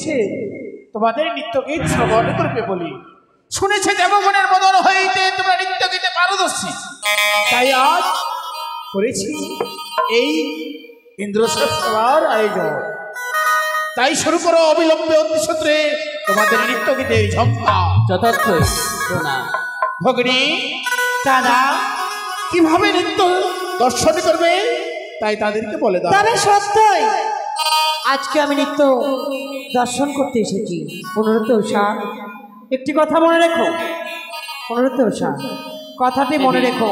ডেকেছে তোমাদের নৃত্য গীত শ্রবণ করবে বলি। শুনেছে দেবগণের মদন হইতে তোমরা নৃত্য গীতে পারদর্শী, তাই আজ করেছি এই ইন্দ্রসভার আয়োজন। তাই শুরু করো অবিলম্বে অতিসত্রে তোমাদের নৃত্য গীতের ঝঙ্কা। যথার্থই ভগিনী দাদা কিভাবে নৃত্য দর্শন করবে তাই তাদেরকে বলে দাও। তবে সত্যই আজকে আমি নৃত্য দর্শন করতে এসেছি। অনুরোধ উষা, একটি কথা মনে রেখো। অনুরোধ উষা, কথাটি মনে রেখো।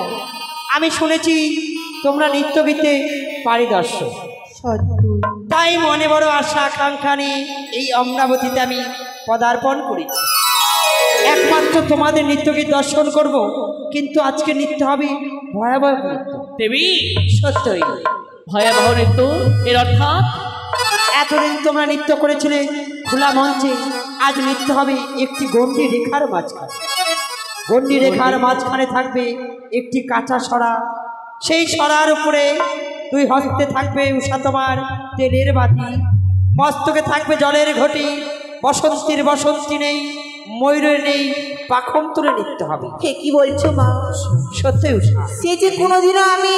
আমি শুনেছি তোমরা নৃত্য গীতে পারিদর্শক, তাই মনে বড় আশা আকাঙ্ক্ষা নিয়ে এই অমরাবতীতে আমি পদার্পণ করেছি। একমাত্র তোমাদের নৃত্যগীত দর্শন করব, কিন্তু আজকে নৃত্য হবে ভয়াবহ নৃত্য। দেবী সত্যই ভয়াবহ নৃত্য, এর অর্থাৎ এতদিন তোমরা নৃত্য করেছিলে খোলা মঞ্চে, আজ নৃত্য হবে একটি গণ্ডি রেখার মাঝখানে। গণ্ডি রেখার মাঝখানে থাকবে একটি কাঁচা সরা, সেই সরার উপরে দুই হস্তে থাকবে উষা তোমার তেলের বাতি, মস্তকে থাকবে জলের ঘটি। বসন্তীর বসন্তী নেই, ময়ূরের নেই, পাখম তুলে নৃত্য হবে। হে কি বলছো মা? সত্যি উষা, সে যে কোনোদিনও আমি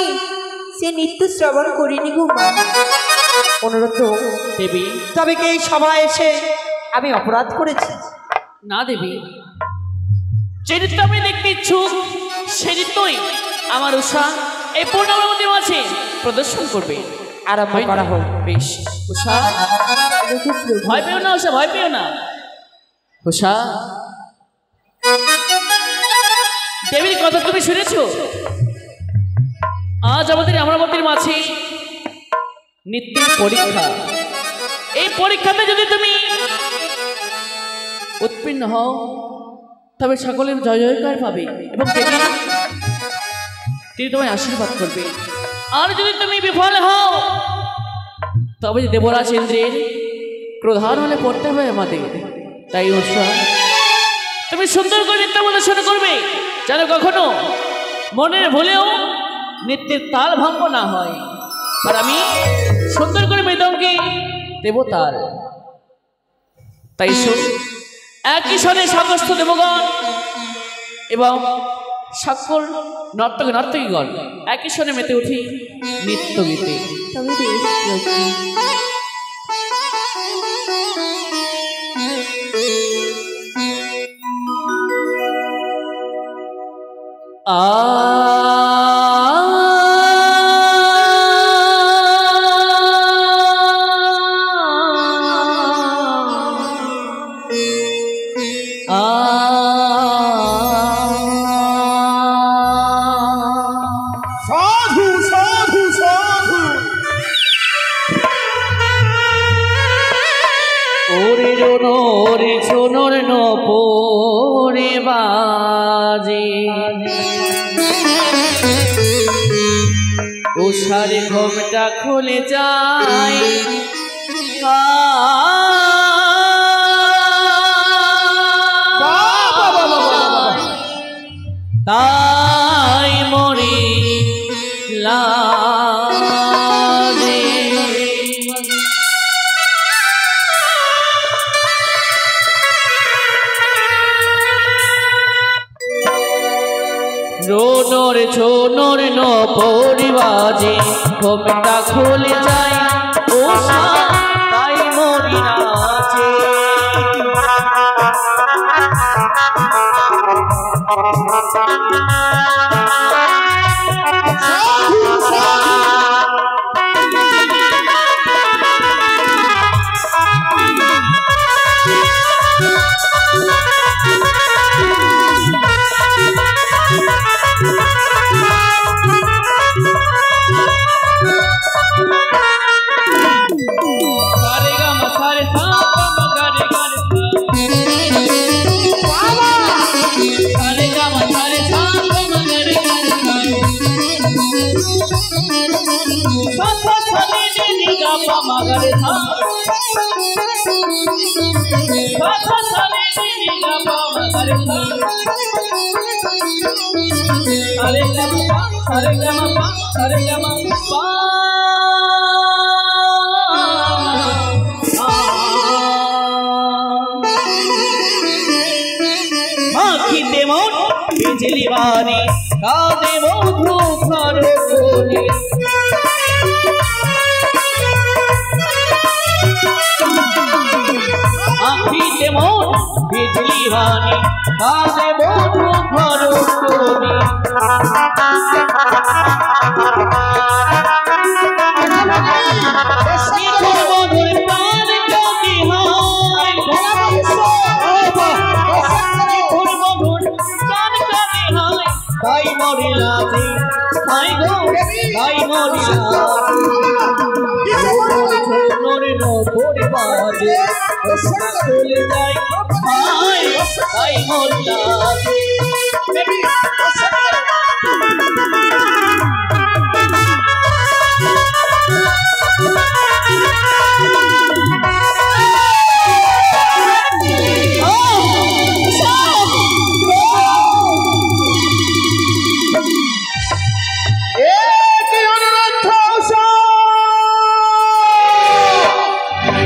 সে নৃত্য শ্রবণ করিনি গো মা। অনুরোধ দেবী, তবে কি এই সভায় এসে আমি অপরাধ করেছি? না দেবী, যে নৃত্য আমি দেখতে ইচ্ছুক সে নৃত্যই আমার উষা এই পূর্ণাবতীর মাঝে প্রদর্শন করবে। আরম্ভ করা হোক। বেশ উষা, ভয় পেও না উষা, ভয় পেও না উষা। দেবীর কথা তুমি শুনেছ? আজ আমাদের অমরাবতীর মাঝে নৃত্যের পরীক্ষা। এই পরীক্ষাতে যদি তুমি উত্তীর্ণ হও তবে সকলের জয় জয়কার পাবে এবং দেবী তিনি তোমায় আশীর্বাদ করবে। আর যদি তুমি বিফল হও তবে দেবরাজ ইন্দ্রের ক্রোধার হলে পড়তে হবে আমাদের। তাই উষা, তুমি সুন্দর করে নৃত্য প্রদর্শন করবে, যেন কখনো মনের ভুলেও নৃত্যের তাল ভঙ্গ না হয়। আর আমি সুন্দর করে মৃদঙ্গে দেব তাল। তাই একই সনে সমস্ত দেবগণ এবং সকল নর্তক নর্তকীগণ একই সনে মেতে উঠি নৃত্য গীতে। তবে বেশ সাধু সাধু সাধু ওরে জোনরে সোনর নপরে বাজে উষারে ঘোমটা খুলে যায়। তাই মরে লাগে রোনর ছোনর নপরি বাজে ঘোমটা খুলে যায় উষা তাই মরি নাচে। আখিতে মন বিজলি বাণী কাঁদে মধু ঘর কোলে আখিতে মন বিজলি বাণী কাঁদে মধু ঘর কোলে তাই মরিলা যে তাই গো তাই মরিলা ছোটরে নপরে বাজে চলে যাই তাই মরিলা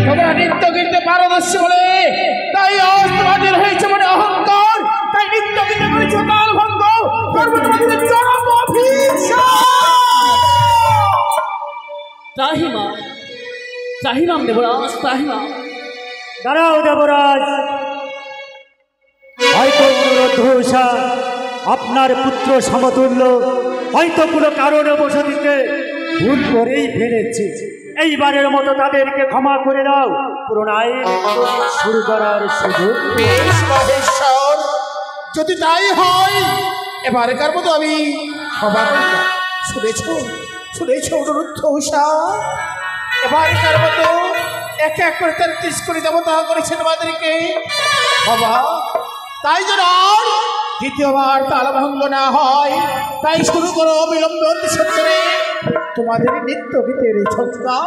তোমরা নৃত্য গীতে পারদর্শী বলে তাই আজ তোমাদের হয়েছে মনে অহংকার, তাই নৃত্য গীতে করেছে তাল ভঙ্গ করবো তোমাদের চরম অভিশাপ। ত্রাহিমা ত্রাহিমাম দেবরাজ ত্রাহিমা। দাঁড়াও দেবরাজ, হয়তো অনুরোধ উষা আপনার পুত্র সমতুল্য হয়তো কোনো কারণে বসতিতে ভুল করেই ফেলেছে। এইবারের মতো তাদেরকে ক্ষমা করে দাও, পুনরায় শুরু করার সুযোগ। বেশ মহেশ্বর, যদি তাই হয় এবারকার মতো আমি ক্ষমা করব। শুনেছ শুনেছ অনুরোধ উষা, এবারকার মতো এক এক করে 33 কোটি দেবতা করেছেন আমাদেরকে বাবা, তাই যেন আর দ্বিতীয়বার তালভঙ্গ না হয়, তাই শুরু করো বিলম্বে অতি সত্তরে তোমাদের নিত্য গীতের ছক্কা।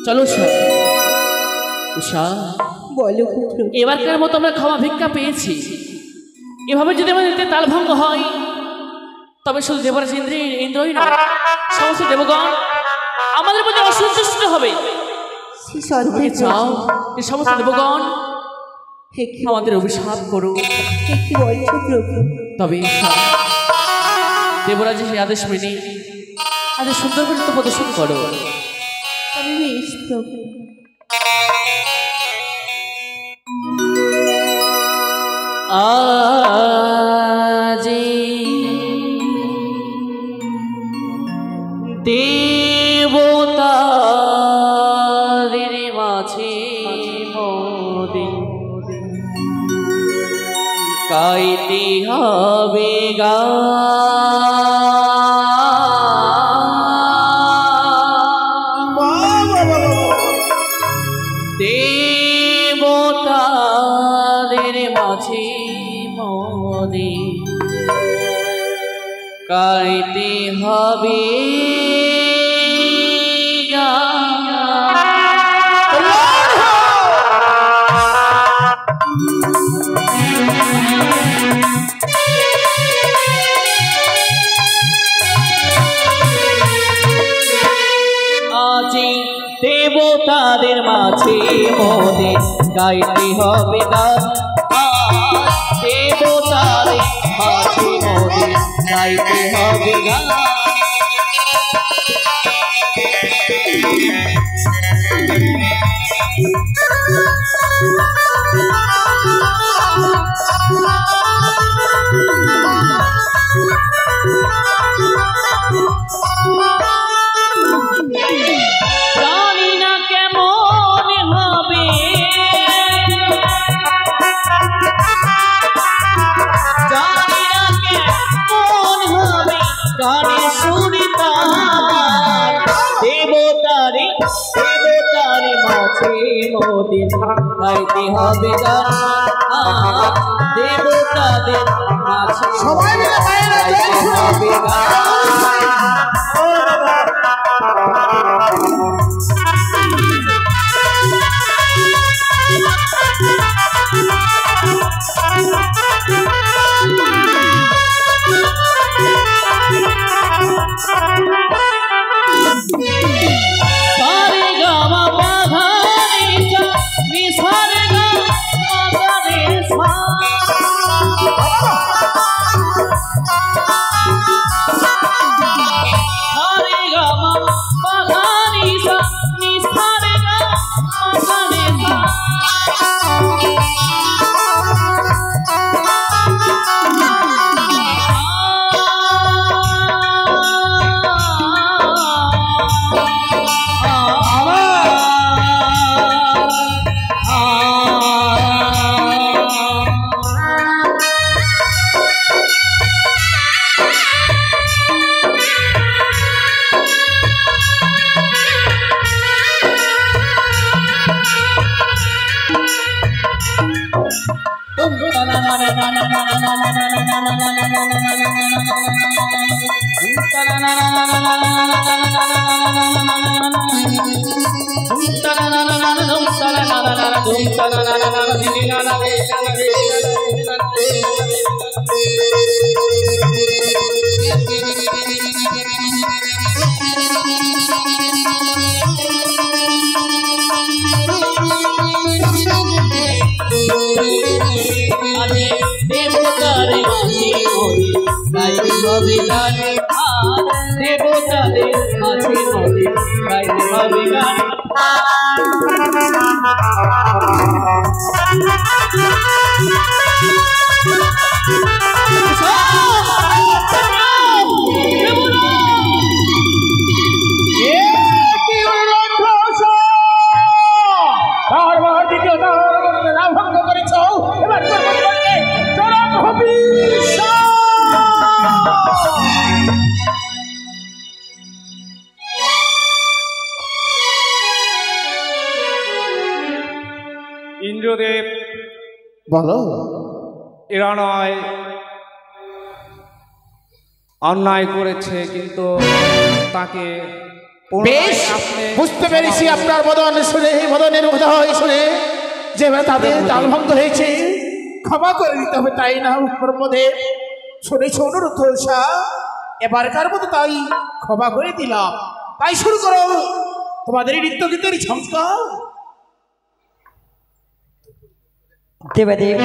চলো উষা, বলো পুত্র। এবারকার মতো আমরা ক্ষমা ভিক্ষা পেয়েছি। এভাবে যদি আমাদের তালভঙ্গ হয় তবে শুধু দেবরাজ ইন্দ্রই নয়, সমস্ত দেবগণ আমাদের প্রতি অসন্তুষ্ট হবে। চাও যে সমস্ত দেবগণ আমাদের অভিশাপ করো। কি বলছো প্রভু? তবে দেবরাজের সেই আদেশ মেনে আদেশ সুন্দর করে তো প্রদর্শন করো। আমি বেশ প্রভু। আজি দেবতাদের মাঝে মোদে গাইতে হবে দেবতাদের মাঝে মোদে গাইতে হবে আজি দেবতাদের মাঝে মোদে গাইতে হবে গান। দেবতাদের মাঝে মোদে গাইতে হবে গান। জানি না কেমন হবে, জানি না কেমন হবে গানের সুরিতার। দেবতারে দেবতারে মাঝে মোদে গাইতে হবে গান। দেবতাদের মাঝে সবাই মিলে গাইতে হবে গান। সারে গামা পাধা নিসা নিসারে গামা দেবতাদের মাঝে মধ্যে গাইতে হবে গান। ইন্দ্রদেব বলো, এরা নয় অন্যায় করেছে, কিন্তু তাকে বেশ বুঝতে পেরেছি আপনার বদন শুনে, বদনের উদয় শুনে যে তাদের তালভঙ্গ হয়েছে, ক্ষমা করে দিতে হবে, তাই না ব্রহ্মদেব? শুনেছ অনুরোধ হলসা, এবারকার মতো তাই ক্ষমা করে দিলাম। তাই শুরু করো তোমাদের নৃত্য গীতের ঝঙ্কা। দেবাদেব,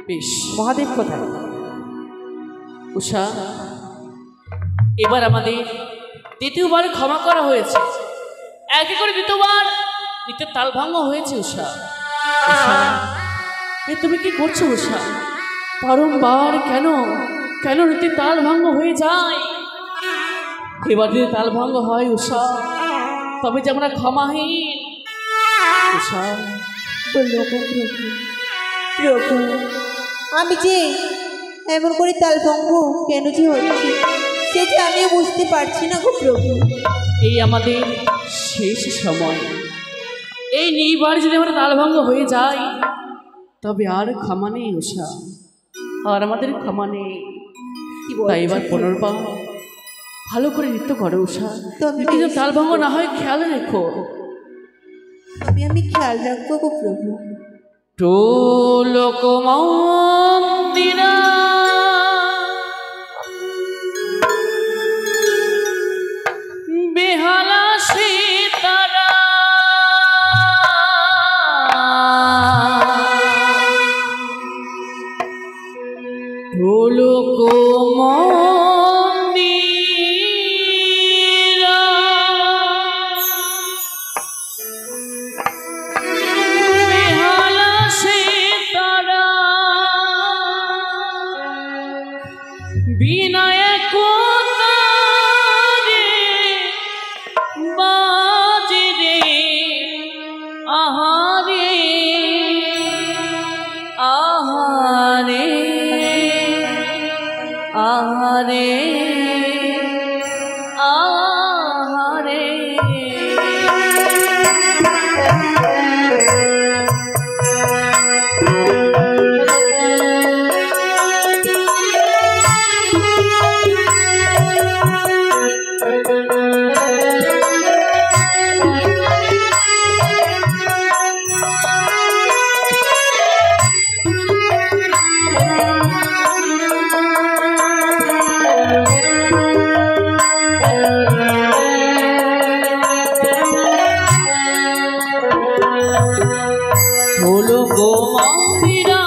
বেশ মহাদেব কোথায়? উষা, এবার আমাদের দ্বিতীয়বার ক্ষমা করা হয়েছে, একে করে দ্বিতীয়বার নৃত্যের তালভঙ্গ হয়েছে। উষা, এ তুমি কি করছো উষা? বারংবার কেন কেন নৃত্যের তালভঙ্গ হয়ে যায়? এবার যদি তালভঙ্গ হয় উষা, তবে যে আমরা ক্ষমাহীন। উষা, বললো গো প্রভু, প্রভু আমি যে এমন করে তালভঙ্গ কেন যে হচ্ছে সে যে আমিও বুঝতে পারছি না গো প্রভু। এই আমাদের শেষ সময়, এই নিবার যদি আমরা তালভঙ্গ হয়ে যাই তবে আর ক্ষমা নেই উষা, আর আমাদের ক্ষমা নেই। তাই এবার পুনর্বার ভালো করে নৃত্য করো উষা, কিন্তু তালভঙ্গ না হয় খেয়াল রেখো। আমি খেয়াল রাখবো গো প্রভু। লোক মন্দিরা বেহালা সীতারা লোক মন্দিরা বেহালা সীতারা বিনায়ক বাজরে আহারে আহারে আহারে আহারে হলো গো মন্দিরা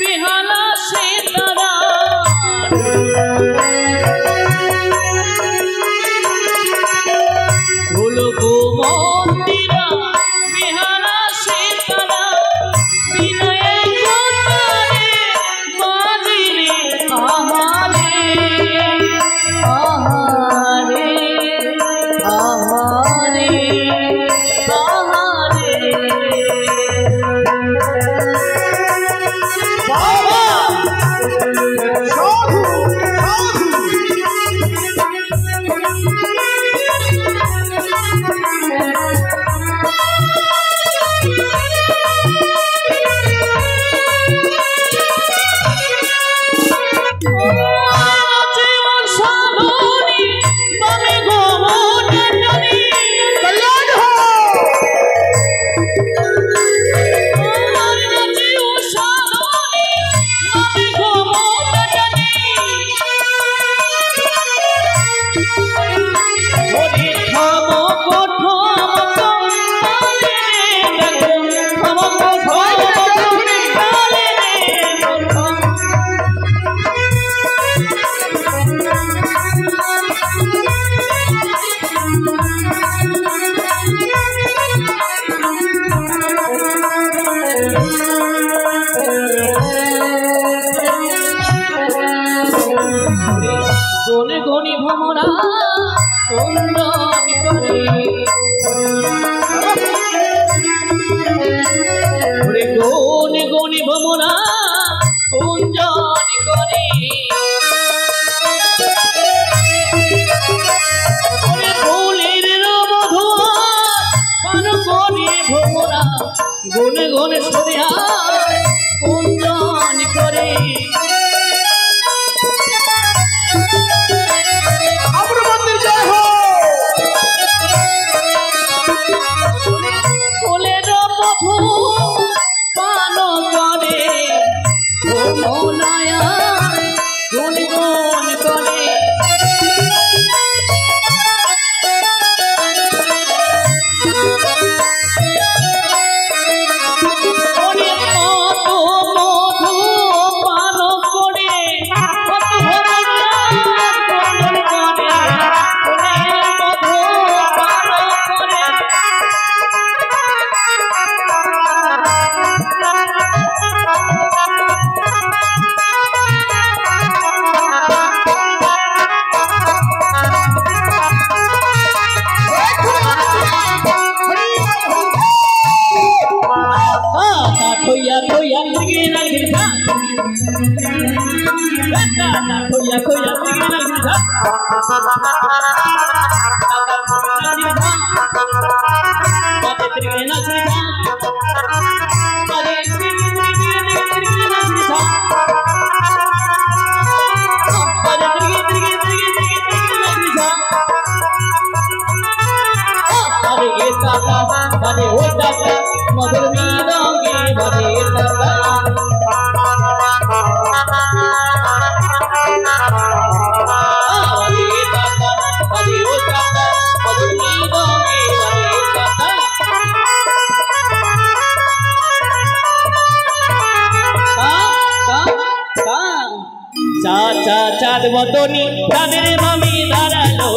বেহালা সীতারা হলো গো মন্দিরা বেহালা সীতারা বিনায়ক বাজিরে আহারে আহারে আহারে আহারে করে ভোমরা গনে গনে সরে আয় কুঞ্জন করে অমরবতীর জয় হোক। কোলের মধু পান করে ভোমনায় গুন গুন করে Koya koya tigina girda, koya koya tigina girda, mate tigina girda, mate tigina girda, mate tigina मधुर मीलोंगे भरे तका भरे तका भरे तका मधुर मीलोंगे भरे तका चा चा चाँद बदनी चाँदेर मामी दाঁড়ালো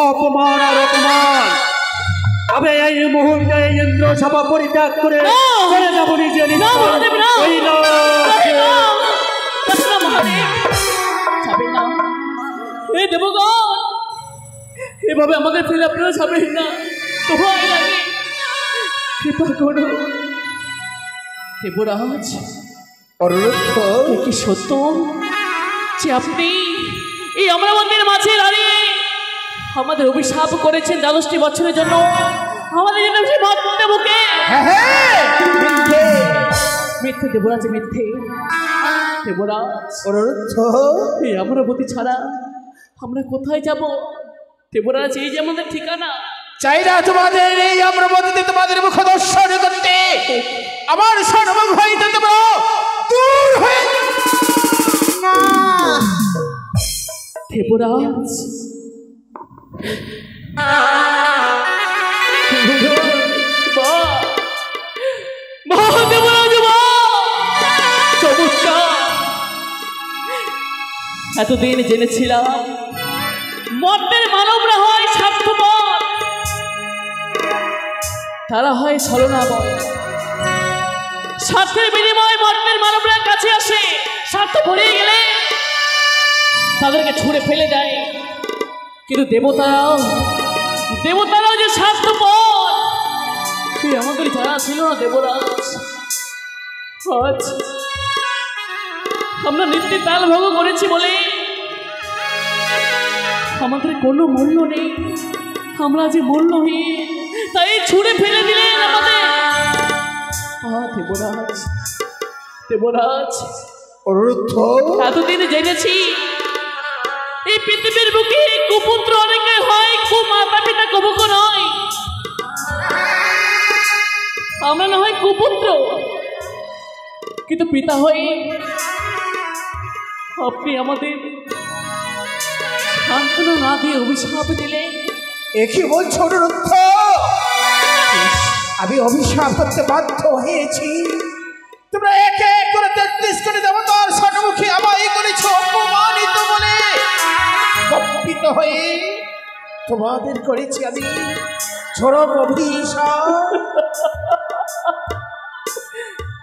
অপমান আর অপমান তবে এই মুহূর্তে ইন্দ্র সভা পরিত্যাগ করে চলে যাব নিজে এভাবে আমাদের ফেলে আপনারা যাবেন না তোমার লাগে কৃপা করো দেবরাজ কি সত্য যে আপনি এই অমরাবতীর মাঝে দাঁড়িয়ে আমাদের অভিশাপ করেছেন 10টি বছরের জন্য আমাদের জন্য সেই মর্তে বুকে মিথ্যে দেবরাজ মিথ্যে দেবরাজ এই অমরাবতী ছাড়া আমরা কোথায় যাব দেবরাজ এই যে আমাদের ঠিকানা চাই না তোমাদের এই অমরাবতীতে তোমাদের মুখ দর্শন করতে আমার সর্বমুখ হইতে তোমরা দূর হয়ে না দেবরাজ এতদিন জেনেছিলাম মর্তের মানবরা হয় স্বার্থপর, তারা হয় ছলনাময়। স্বার্থের বিনিময়ে মর্তের মানবরা কাছে আসে, স্বার্থ ভরিয়ে গেলে তাদেরকে ছুঁড়ে ফেলে দেয়। কিন্তু দেবতারাও যে স্বার্থপর, আমাদের জানা ছিল না দেবরাজ। আজ আমরা নিত্য তাল ভোগ করেছি বলে আমাদের কোনো মূল্য নেই, আমরা যে মূল্যহীন, তাই ছুঁড়ে ফেলে দিলেন আমাদের। দেবরাজ, দেবরাজ, অনুরুদ্ধ এতদিন জেনেছি এই পৃথিবীর বুকে কুপুত্র অনেকে হয়, কুমাতা পিতা কবুক নয়। আমরা না হয় কুপুত্র, কিন্তু পিতা হয়ে আপনি আমাদের সান্ত্বনা না দিয়ে অভিশাপ দিলেন। একই বলছো অনুরুদ্ধ? আমি অভিশাপ করতে বাধ্য হয়েছি। তোমরা একে এক করে 33 কোটি দেবতার সম্মুখে আমায় করেছ অপমানিত বলে। গর্বিত হয়ে তোমাদের করেছি আমি চরম অভিশাপ।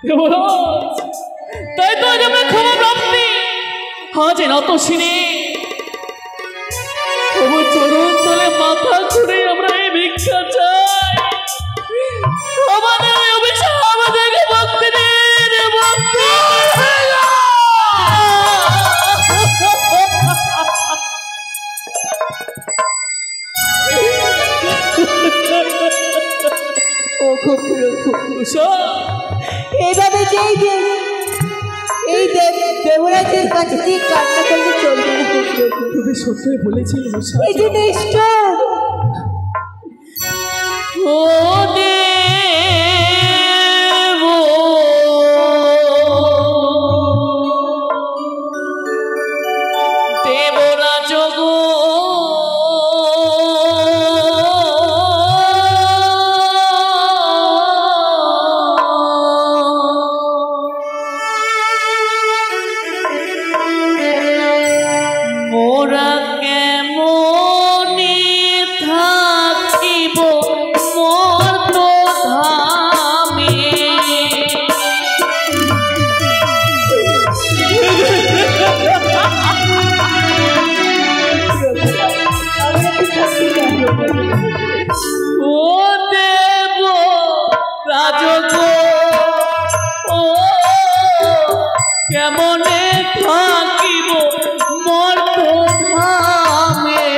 দেবরাজ, তাই তো আজ আমরা ক্ষমা প্রাপ্তি, আজ নত শিরে তবু চরণ তলে মাথা ঘুরে আমরা এই ভিক্ষা চাই। আমাদের ওই অভিশাপ আমাদেরকে মুক্তি দিন, মুক্তি। এইভাবে যেই এই দেবরাজের কাছে দিয়ে কান্না করলে চলবে না গো প্রভু। তুমি সত্যই বলেছিলে এই যে নিষ্ঠুর ও দেব, দেবরাজ গো, মোরা কেমনে থাকিব মর্ত ধামে। ও দেব রাজ গো, ও কেমনে থাকিব মর্ত ধামে।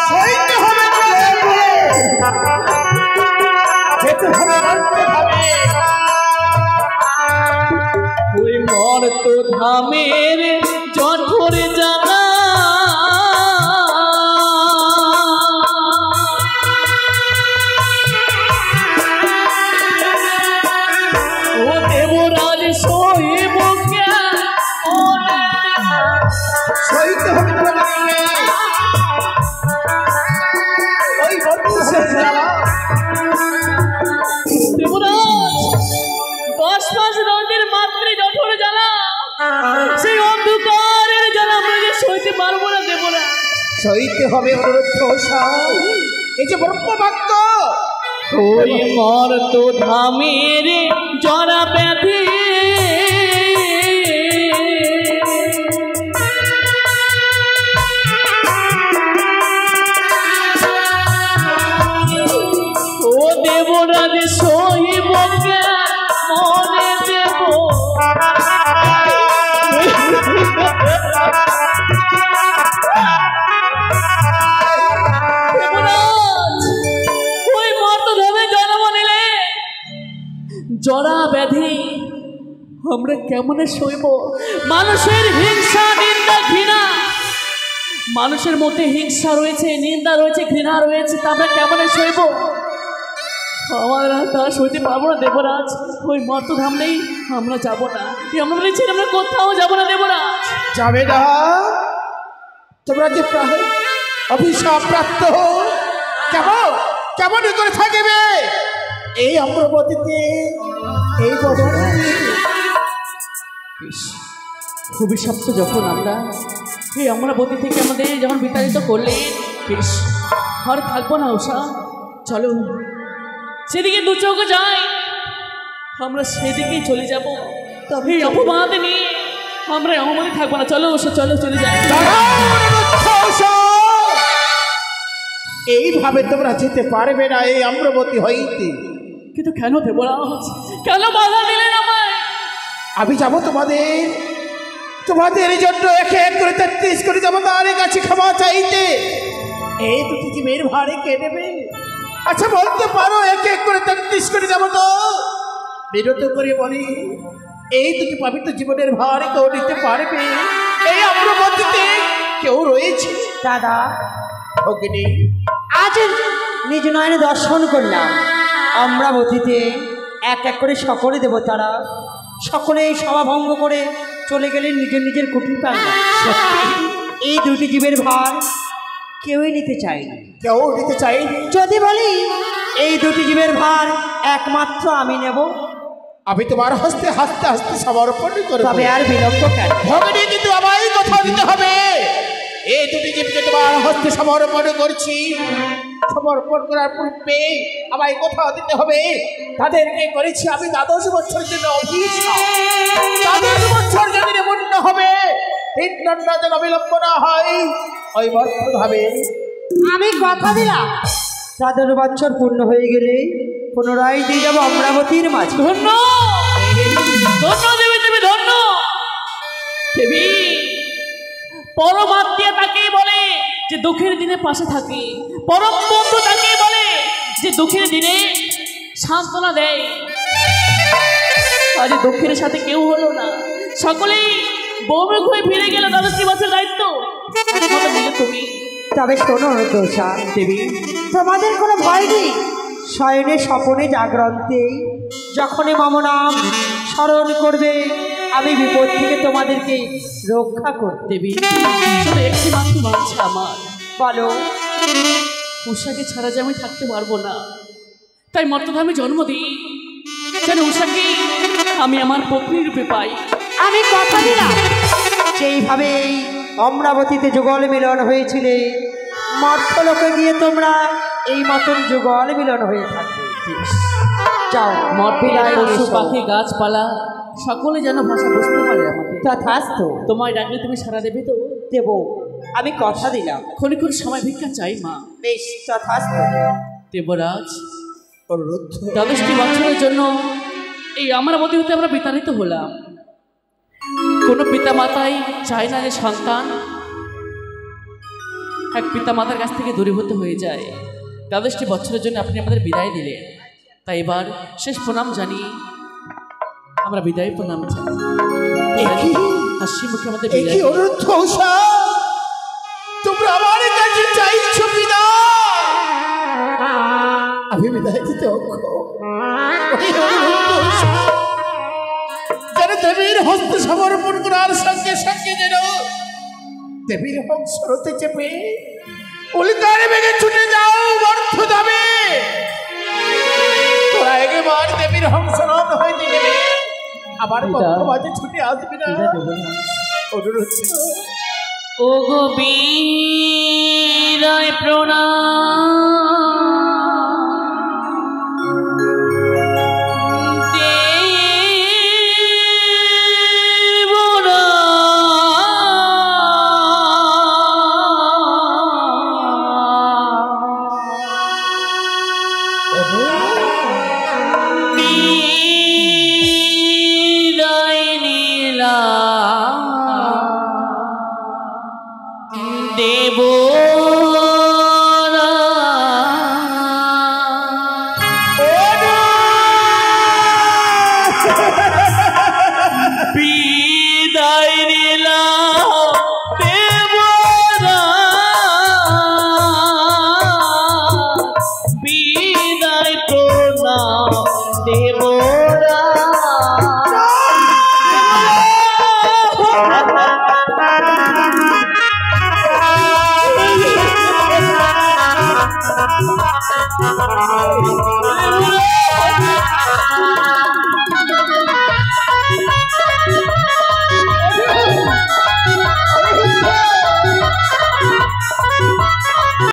সইতে হবে যেতে হবে অন্তভাবে। ওই মর্ত ধামের জঠরে জানা ও দেবরাজ সহিব জ্ঞান, ও সইতে হবে তোমাকে ওই বন্ধুদের জ্বালা। দেবরাজ, 10 মাস নদীর মাতৃ জঠরে জ্বালা, সেই অন্ধকারের জ্বালা আমরা যে সইতে পারবো না দেবরাজ। সইতে হবে অনুরুদ্ধ সাহ। এই যে ব্রহ্মবাক্য, ওই মর্ত ধামের জরা ব্যাধি ও দেবরাজ সহিব জ্ঞান, মনে দেব দেবরাজ, ওই মর্ত ধামে জন্ম নিলে জরা ব্যাধি আমরা কেমনে সইব? মানুষের হিংসা, নিন্দা, ঘৃণা, মানুষের মধ্যে হিংসা রয়েছে, নিন্দা রয়েছে, ঘৃণা রয়েছে, তা আমরা কেমনে সইব? আমরা তা সইতে পারবো না দেবরাজ। ওই মর্ত ধাম নেই, আমরা যাবো না। আমরা বলেছি আমরা কোথাও যাবো না দেবরাজ। যাবে না। তোমরা যে অভিশাপ প্রাপ্ত কেমন কেমন করে থাকিবে এই অমরাবতীতে, এই বদনে। অভিশপ্ত যখন আমরা এই অমরাবতী থেকে আমাদের যখন বিতাড়িত করলে, বেশ আর থাকবো না উষা, চলো সেদিকে দু চোখ যাই, আমরা সেদিকেই চলে যাবো। তবে এই অপবাদ নিয়ে আমরা অমরাবতী থাকবো না, চলো উষা, চলো চলে যাই। এইভাবে তোমরা যেতে পারবে না এই অমরাবতী হইতে। কিন্তু কেন দেবরাজ, কেন বাধা দিলেন আমায়? আমি যাবো তোমাদের জন্য একে এক করে 33 কোটি দেবতার কাছে ক্ষমা চাইতে। এই দুটি জীবের ভারে কে নেবে? আচ্ছা বলতে পারো এক এক করে 33 করে যাবো তো? বিরত করে বলি, এই দুটি পবিত্র জীবনের ভার কেউ নিতে পারবে? এই অমরাবতীতে কেউ রয়েছে? দাদা, ভগিনী, আজ নিজ নয়নে দর্শন করলাম অমরাবতীতে এক এক করে সকলে দেবতারা সকলে সভা ভঙ্গ করে চলে গেলেন নিজের নিজের কুটির প্রাঙ্গণে। এই দুটি জীবের ভার কেউই নিতে চায়নি। কেউ নিতে চাইনি। যদি বলি এই দুটি জীবের ভার একমাত্র আমি নেব, আমি তোমার হস্তে হাসতে হাসতে সমর্পণ করব। তবে আর বিলম্ব কেন? ভগিনী, কিন্তু আমায় কথা দিতে হবে। এই দুটি জীবকে তোমার হস্তে সমর্পণ করছি। সমর্পণ করার পূর্বে আমায় কথা দিতে হবে, তাদেরকে করেছি আমি 12 বছরের জন্য অভিশাপ। 12 বছর যদি পূর্ণ হবে, 3 দণ্ড যেন বিলম্ব না হয়, ওই বদ্ধভাবে আমি কথা দিলাম 12 বছর পূর্ণ হয়ে গেলে পুনরায় দিয়ে যাবো অমরাবতীর মাঝে। ধন্য ধন্য দেবী, দেবী ধন্য দেবী। পরম আত্মীয় তাকে বলে যে দুঃখের দিনে পাশে থাকে, পরম বন্ধু তাকে বলে যে দুঃখের দিনে সান্ত্বনা দেয়। আজ দুঃখের সাথে কেউ হলো না, সকলেই বৌমুখ হয়ে ফিরে গেল। 12টি বছর দায়িত্ব তুমি। তবে শোনো দোষা দেবী, তোমাদের কোনো ভয় নেই। শয়নে স্বপনে জাগরন্তেই যখনই মম নাম স্মরণ করবে, আমি বিপদ থেকে তোমাদেরকে রক্ষা করব। দেবী, শুধু একটি মাত্র মানছে আমার। বলো। উষাকে ছাড়া যে আমি থাকতে পারবো না, তাই মর্তধামে জন্ম দিই যেন উষাকে আমি আমার পত্নী রূপে পাই। আমি কথা দিলাম সেইভাবে অমরাবতীতে যুগল মিলন হয়েছিল, মর্তলোকে গিয়ে তোমরা এই মতন যুগল মিলন হয়ে থাকবে। যাও, মর্তলায় পশু পাখি গাছপালা সকলে যেন ভাষা বুঝতে পারে আমাকে। তথাস্তু। তোমায় ডাকলে তুমি সারা দেবে তো? দেব, আমি কথা দিলাম। ক্ষণিক্ষণ সময় ভিক্ষা চাই মা। বেশ, তথাস্তু। দেবরাজ, 12টি বছরের জন্য এই অমরাবতী হতে আমরা বিতাড়িত হলাম। কোনো পিতা মাতাই চায় না যে সন্তান এক পিতা মাতার কাছ থেকে দূরীভূত হয়ে যায়। 12টি বছরের জন্য আপনি আমাদের বিদায় দিলেন, তাই এবার শেষ প্রণাম জানি আমরা বিদায় প্রণাম জানি। হাসি মুখে আমাদের বিদায়। তোমরা আমার কাছে চাইছো বিদায়, আমি বিদায় দিতে যেন দেবীর হস্তে সমর্পণ করার সঙ্গে সঙ্গে যেন দেবীর হংসরতে চেপে উল্কার বেগে ছুটে যাও বর্ধধামে। তোরা একবার দেবীর হংসরত হইতে নেবে, আবার বর্ধমানে ছুটে আসবি না। অনুরোধ। ও গো বীরায় প্রণাম, দেব বিদায় নিলাম দেবরা, বিদায় প্রণাম দেবরা। Oh,